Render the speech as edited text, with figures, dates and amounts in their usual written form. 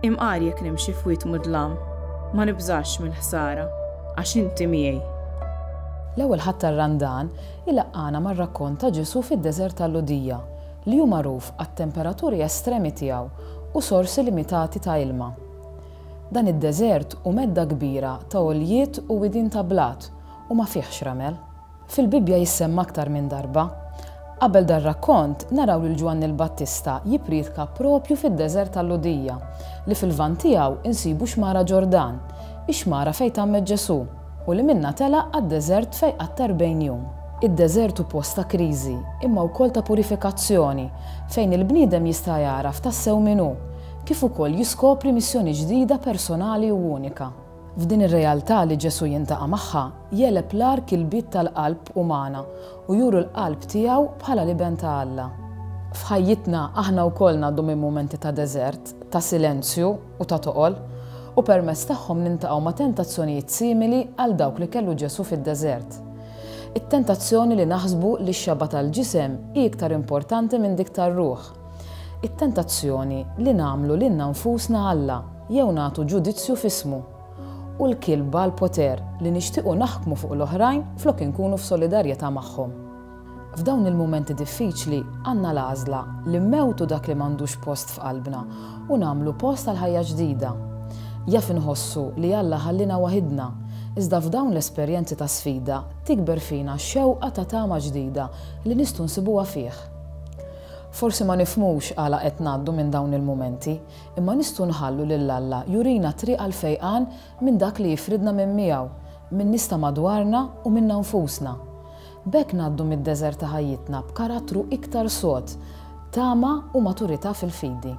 Imqar jekk nimxi f'wiet mudlam, ma nibżax mill-ħsara, għax inti miegħi. L-ewwel ħadd tar-Randan ilaqqana mar-rakkont ta' Ġesu fid-deżert tal-Ludija li hu magħruf għat-temperaturi estremi tiegħu u sorsi limitati ta' ilma. Dan id-deżert hu medda kbira ta' għoljiet u widien ta' blat u ma fihx ramel. Fil-Bibja jissemma aktar minn darba. Qabel dar-rakkont naraw lil Ġwann il-Battista jippriedka propju fid-deżert tal-Ludija li fil-lvant tiegħu insibu xmara Ġordan, ix-xmara fejn tammet Ġesu u li minnha telaq għad-deżert fejn qatt 40 jum. Id-deżert hu post ta' kriżi imma wkoll ta' purifikazzjoni fejn il-bniedem jista' jaraf tassew min hu, kif ukoll jiskopri missjoni ġdida personali u unika. F'din ir-realtà li Ġesu jintaqa' magħha jeleb l-ar kilbiet tal-qalb umana u juru l-qalb tiegħu bħala liben ta' Alla. F'ħajjitna aħna wkoll ngħaddu minn mumenti ta' deżert, ta' silenzju u ta' toqol u permezz tagħhom nintaqgħu ma' tentazzjonijiet simili għal dawk li kellu Ġesu fid-deżert. It-tentazzjoni li naħsbu li x-xaba tal-ġisem hi iktar importanti minn dik tar-ruħ. It-tentazzjoni li nagħmlu lilna nfusna Alla jew nagħtu ġudizzju f'ismu. U l-kilba l-poter li nixtiequ naħkmu fuq l-oħrajn flok inkunu f'solidarjetà magħhom. F'dawn il-mumenti diffiċli għandna l-għażla li mmewtu dak li m'għandux post f'qalbna u nagħmlu post għal ħajja ġdida. Jaf inħossu li Alla ħallina waħidna, iżda f'dawn l-esperjenzi ta' sfida tikber fina xewqa ta' tama ġdida li nistgħu nsibuha fih. Forsi ma nifhmux għala qed ngħaddu minn dawn il-mumenti, imma nistgħu nħallu lil Alla jurina triq għal fejqan minn dak li jifridna minn miegħu, minn nies ta' madwarna u minna nfusna. B'hekk ngħaddu mid-deżert ta' ħajjitna b'karattru iktar sod, tama u maturità fil-fidi.